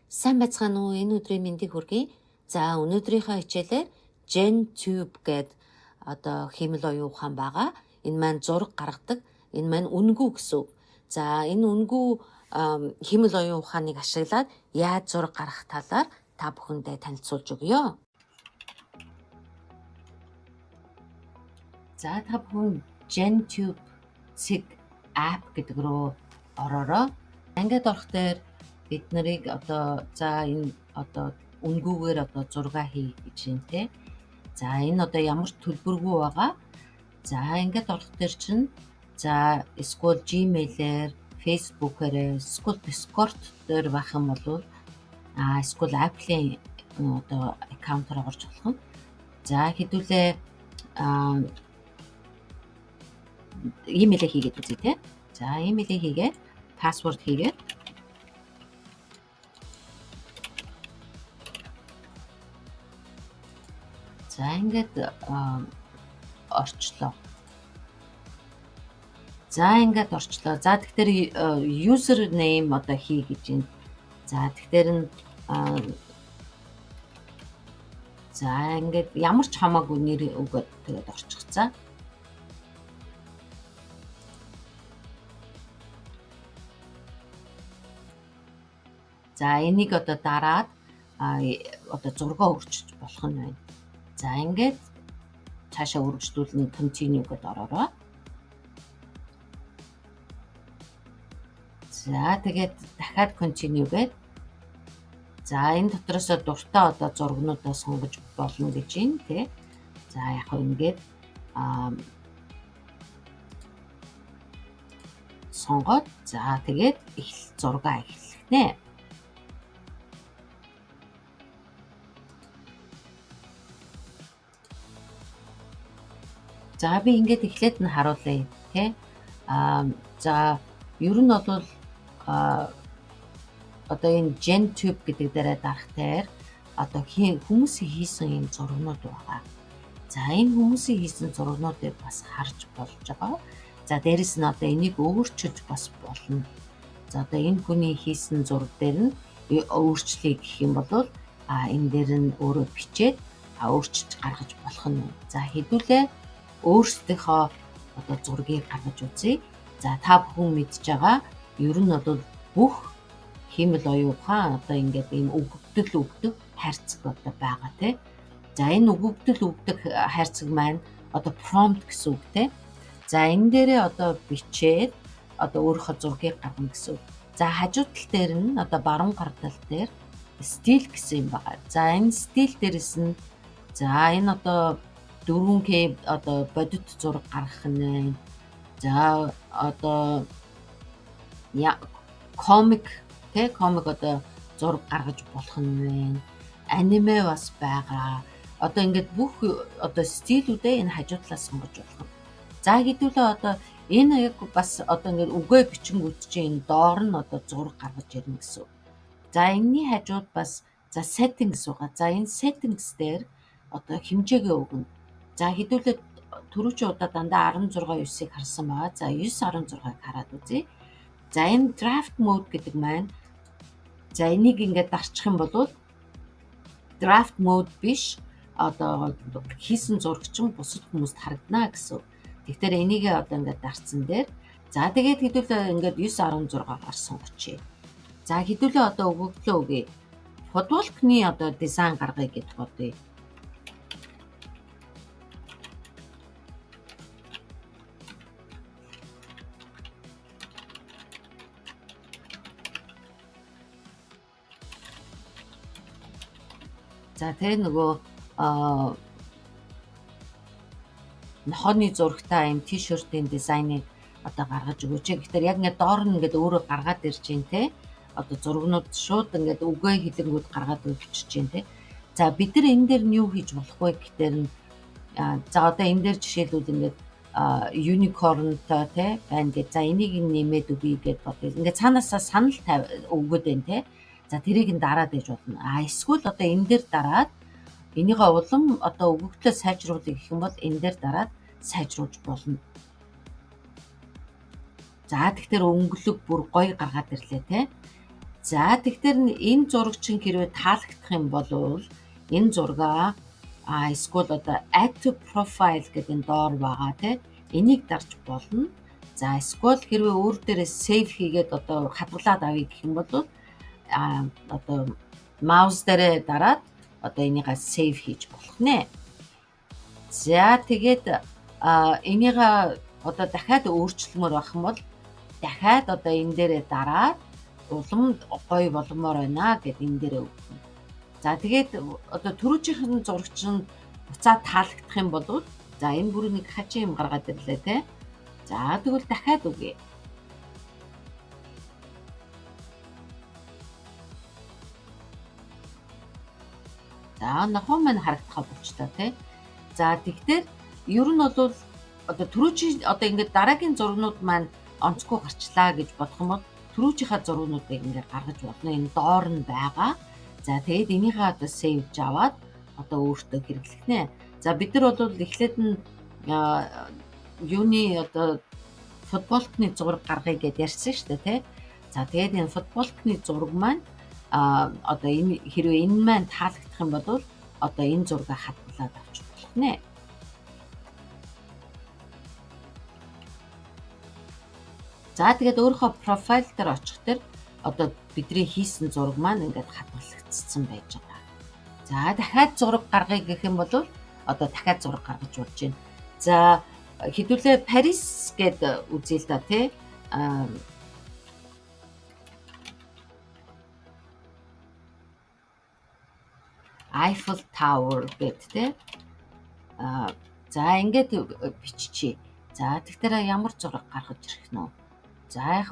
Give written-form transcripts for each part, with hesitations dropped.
Сайн байцгаана уу? Энэ өдрийн мэндийг хүргэе. За өнөөдрийнхөө хичээлээр GenTube гэдэг хиймэл оюун ухаан байгаа. Энэ маань зураг гаргадаг. Энэ маань үнгүй гэсэн үг. За энэ үнгүй хиймэл оюун ухааныг ашиглаад яаж зураг гаргах талаар та бүхэндээ танилцуулж өгье. За та бүхэн GenTube цэг app гэдэг рүү ороорой. Ангид орох дээр бид нарыг энэ үнгүүгээр зураг хий гэж юм те. За энэ ямар төлбөргүй байгаа. За ингээд орох дээр чинь за эсвэл Gmail-ээр, Facebook-ээр, эсвэл Discord дээр байх юм бол эсвэл Apple-ийн аккаунтаар орж болох нь. За хэдүүлээ имэйлээ хийгээд үзье те. За имэйлээ хийгээд пассворд хийгээд за ингээд орчлоо. За ингээд орчлоо. За тэгэхээр user name хий гэж байна. За тэгэхээр нь за ингээд ямар ч хамаагүй нэр өгөөд тэгээд орчихцаа. За энийг дараад зургаа өөрчилж болох нь байна. За ингээд цаашаа үргэлжлүүлэн continue гэдээ ороорой. За тэгээд дахиад continue гээд за энэ дотроос дуртай зургнуудаа сонгож болно гэж байна тий. За яг ингээд сонгоод за тэгээд зургаа эхлэх нэ. За би ингээд эхлээд нь харуулъя тий. За ер нь бол энэ GenTube гэдэг дээрээ дарах дээр хүмүүсийн хийсэн юм зургнууд байгаа. За энэ хүмүүсийн хийсэн зургнуудыг бас харж болж байгаа. За дээрэс нь энийг өөрчилж бас болно. За энэ хүний хийсэн зураг дээр нь өөрчлөе гэх юм бол энэ дээр нь өөрөө бичээд өөрчилж гаргаж болох нь. За хэдүүлээ өөрсдийнхөө зургийг гаргаж үзье. За та бүхэн мэдж байгаа ер нь бол бүх хиймэл оюун ухаан ингээд ийм өгөгдөл хайрцаг байгаа тий. За энэ өгөгдөл хайрцаг маань prompt гэсэн үг тий. За энэ дээрээ бичээд өөрийнхөө зургийг гаргана гэсэн үг. За хажуу тал дээр нь баруун гар тал дээр стил гэсэн юм байгаа. За энэ стил дээрээс нь за энэ 4K бодит зураг гаргах нь. За комик зураг гаргаж болох нь байна. Аниме бас байгаа. Ингээд бүх стилүүдээ энэ хажуу талаас сонгож болох. За хэдүүлээ энэ яг бас ингээд үгээ бичингүүд чинь энэ доор нь зураг гаргаж ирнэ гэсэн. За энэний хажууд бас за settings байгаа. За энэ settings дээр хэмжээгээ өгнө. За хэдүүлээ түрүүчийн дандаа 16:9-ыг харсан байгаа. За 9:16-ыг хараад үзье. За энэ draft mode гэдэг маань за энийг ингээд дарчих юм бол draft mode биш хийсэн зураг чинь бусад хүмүүст харагдана гэсэн. Тэгэхээр энийг ингээд дарцсан дээр за тэгээд хэдүүлээ ингээд 9:16-аар сонгочихъя. За хэдүүлээ өгөгдлөө өгье. Футболкны дизайн гаргая гэж бодъё. За тэр нөгөө нохооны зурагтай юм t-shirt-ийн дизайныг гаргаж өгөөч. Тэгэхээр яг ингээд доор нь ингээд өөрөө гаргаад ирж байна те. Зургнууд шууд ингээд үгээ хилэнгүүд гаргаад өгчөж байна те. За бид нар энэ дээр нь юу хийж болох вэ гэхээр нь за энэ дээр жишээлбэл ингээд unicornтой те байна гэж. За энийг нэмээд өгье гэж бодъё. Ингээд цаанаасаа санал өгөөд байна те. За тэрийг нь дараад ээж болно. Эсвэл энэ дээр дараад энийгээ улам өгөгдлөө сайжруулах гэх юм бол энэ дээр дараад сайжруулж болно. За тэгэхээр өнгөлөг бүр гоё гаргаад ирлээ те. За тэгэхээр энэ зураг чинь хэрвээ таалагдах юм бол энэ зургаа эсвэл одоо add to profile гэдэг энэ доор байгаа те. Энийг дарж болно. За эсвэл хэрвээ өөр дээрээ save хийгээд одоо хадгалаад авъя гэх юм бол одоо маус дээрээ дараад одоо энийгээ save хийж болох нэ. За тэгээд энийг одоо дахиад өөрчлөмөр байх юм бол дахиад одоо энэ дээрээ дараад улам гоё боломоор байна гэд энэ дээрээ өгнө. За тэгээд одоо түрүүчийнхэн зураг чинь буцаад таалагдах юм бол за энэ бүр нэг хачин юм гаргаад ирлээ те. За тэгвэл дахиад үгүй. За нохоо маань харагдах болчтой те. За тэгэхээр ер нь бол одоо түрүүчийн одоо ингээд дараагийн зургнууд маань онцгүй гарчлаа гэж бодох юм бол түрүүчийнхаа зургнуудыг ингээд гаргаж болно. Энэ доор нь байгаа. За тэгээд энийхээ одоо сейвж аваад одоо өөртөө хэрэглэх нэ. За бид нар бол эхлээд нь юуны одоо футболтны зураг гаргая гэдээ ярьсан шүү дээ тий. За тэгээд энэ футболтны зураг маань одоо энэ хэрвээ энэ маань таалагдах юм бол одоо энэ зургийг хадгалаад авчих болох нэ. За тэгээд өөрийнхөө профайл дээр очих дээр одоо бидний хийсэн зураг маань ингээд хадгалагдсан байж байгаа. За дахиад зураг гаргая гэх юм бол одоо дахиад зураг гаргаж болж байна. За хэдүүлээ Парис гэд үзье л да тий. Eiffel Tower гэд тий. За ингээд биччихье. За тэгэхээр ямар зураг гаргаж ирэх нь вэ? За яг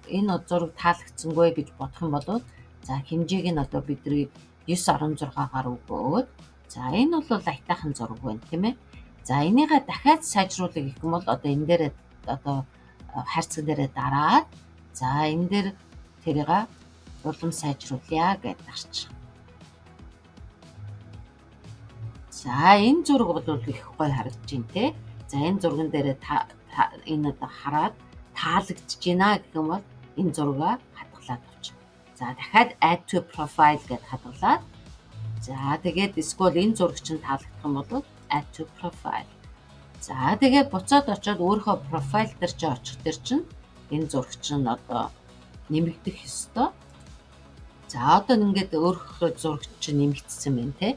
энэ зураг таалагдсангүй гэж бодох юм бол за хэмжээг нь одоо бидний 9.16-аар өгөөд за энэ бол айтайхан зураг байна тийм ээ. За энийгээ дахиад сайжруулах гэх юм бол одоо энэ дээр одоо хайрцаг дээрээ дараад за энэ дээр тэрийг улам сайжруулъя гэж дарчих. За энэ зураг бол их гоё харагдаж байна те. За энэ зурган дээрээ энэ одоо хараад таалагдж байна гэх юм бол энэ зургаа хадгалаад авчих. За дахиад add to profile гэдээ хадгалаад за тэгээд эсвэл энэ зураг чинь таалагдах юм бол add to profile. За тэгээд буцаад очиод өөрийнхөө профайл дээр чи очих дээр чинь энэ зураг чинь одоо нэмэгдэх ёстой. За одоо ингээд өөрийнхөө зураг чинь нэмэгдсэн байна те.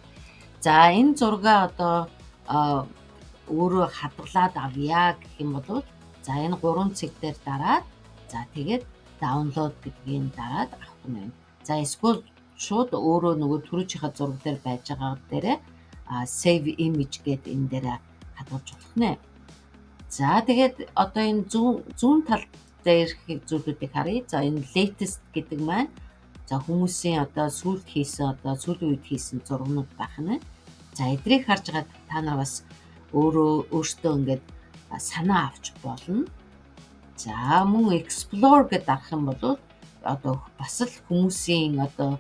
За энэ зургаа одоо өөрөө хадгалаад авъя гэх юм бол за энэ 3 цэг дээр дараад за тэгээд download гэдгийг дараад авах нь байна. За эсвэл шууд өөрөө нөгөө түрүүчийнхаа зураг дээр байж байгаа дээрээ save image гэдэг энэ дээр хадгалж болох нэ. За тэгээд одоо энэ зүүн тал дээрх зүйлүүдийг харъя. За энэ latest гэдэг маань за хүмүүсийн одоо сүүлд хийсэн одоо сүүлийн үед хийсэн зургнууд байх нь. За эдрийг харж байгаа та нар бас өөртөө ингээд санаа авч болно. За мөн explore гэдээ дарах юм бол одоо бас л хүмүүсийн одоо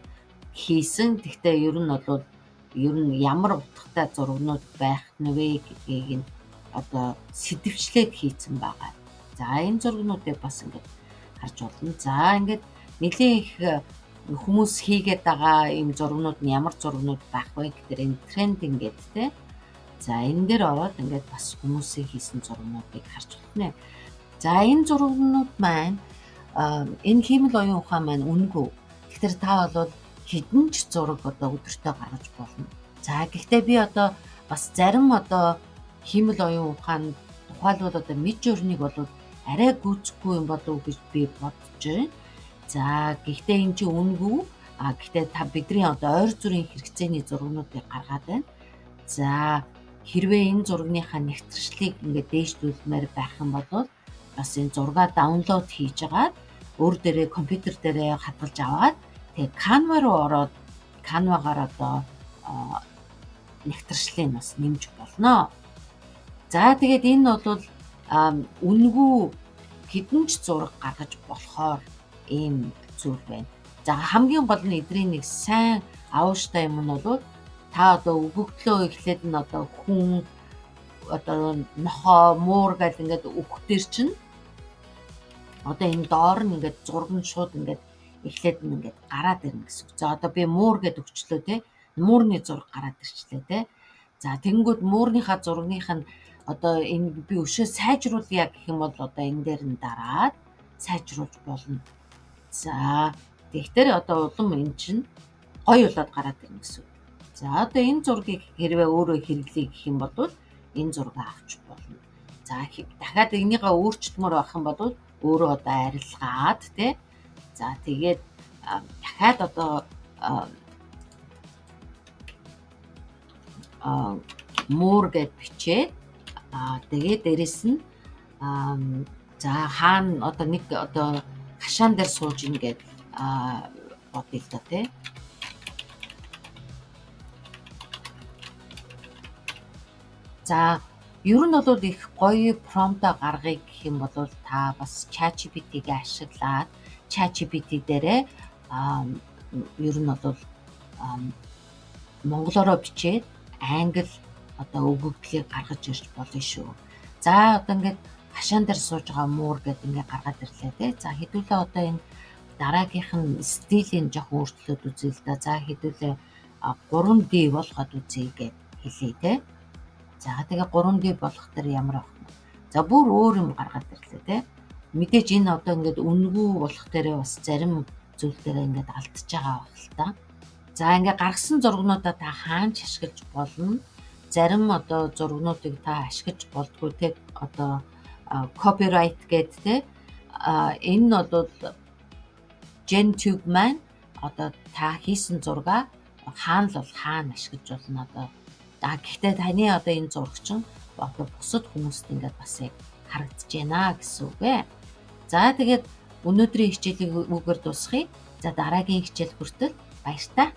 хийсэн гэхдээ ер нь ямар утгатай зургнууд байх нэвэ гэдгийг нь одоо сэдвчлээд хийцэн байгаа. За энэ зургнуудыг бас ингээд харж болно. За ингээд нэлийн их хүмүүс хийгээд байгаа ийм зургнууд нь ямар зургнууд байх вэ гэхээр энэ трендинг гэдэг те. За энэ дээр ороод ингээд бас хүмүүсийн хийсэн зургнуудыг харж байна. За энэ зургнууд маань энэ хиймэл оюун ухаан маань үнэгүй. Тэгэхээр та бол хэдэн ч зураг одоо өдөртөө гаргаж болно. За гэхдээ би одоо бас зарим одоо хиймэл оюун ухаан тухайлбал одоо мэд журныг бол арай гүйцэхгүй юм болов уу гэж би бодож байна. За гэхдээ энэ чинь үнэгүй. Гэхдээ та бидний одоо ойр зүрийн хэрэгцээний зургнуудыг гаргаад байна. За хэрвээ энэ зургийнхаа нэгтршлийг ингээд дээшлүүлмээр байх юм бол бас энэ зургаа даунлоод хийж агаад өөр дээрээ компьютер дээрээ хадгалж аваад тэгээ Canva руу ороод Canva-гаар одоо нэгтршлийг бас нэмж болно. За тэгээд энэ бол үнэгүй хэдэн ч зураг гаргаж болохоор ийм зүйл байна. За хамгийн гол нь эдрийн нэг сайн авууштай юм нь бол та одоо өгөгдлөө эхлээд нь одоо хүн одоо нохоо муур гэл ингээд өгөх дээр чинь Одоо энэ доор нь ингээд зураг нь шууд ингээд эхлээд нь ингээд гараад ирнэ гэсэн үг. За одоо би муур гэд өгчлөө те. Муурны зураг гараад ирчлээ те. За тэгэнгүүт муурныхаа зурагных нь одоо энэ би өшөө сайжруулъя гэх юм бол одоо энэ дээр нь дараад сайжруулж болно. За тэгэхээр одоо улам энэ чинь гоё болоод гараад ирнэ гэсэн үг. За одоо энэ зургийг хэрвээ өөрөө хэрэглэе гэх юм бол энэ зургийг авч болно. За дахиад энийгээ өөрчлөмөр байх юм бол өөрөө одоо арилгаад тий. За тэгээд дахиад одоо муур гэд бичээд тэгээд дээрэс нь за хаана одоо нэг одоо хашаан дээр сууж ингээд бодъё л да тий. За ер нь бол их гоё промпт гаргая гэх юм бол та бас ChatGPT-гээ ашиглаад ChatGPT дээрээ ер нь бол монголоор бичээд англи одоо өгөгдлийг гаргаж ирж болно шүү. За одоо ингээд хашаан дээр сууж байгаа муур гэдэг ингээд гаргаад ирлээ тий. За хэдүүлээ одоо энэ дараагийнх нь стилийн жоохон өөрчлөлт үзье л да. За хэдүүлээ 3D болгоод үзье гэж хэлье тий. За тэгээ 3D болох төр ямар байх вэ? За бүр өөр юм гаргаад ирлээ тий. Мэдээж энэ одоо ингээд үнэгүй болох тээрээ бас зарим зүйл дээрээ ингээд алдчихж байгаа байх л та. За ингээд гаргасан зургнуудаа та хаанч ашиглаж болно. Зарим одоо зургнуудыг та ашиглаж болдгоо тий. Одоо copyright гэдэг тий. Энэ нь бол GenTube маань одоо та хийсэн зургаа хаана л бол хаана ашиглаж болно одоо. Гэхдээ таны одоо энэ зураг чинь одоо бусад хүмүүст ингээд бас яг харагдаж байна гэсэн үг ээ. За тэгээд өнөөдрийн хичээлийг үгээр дуусгая. За дараагийн хичээл хүртэл баяр та.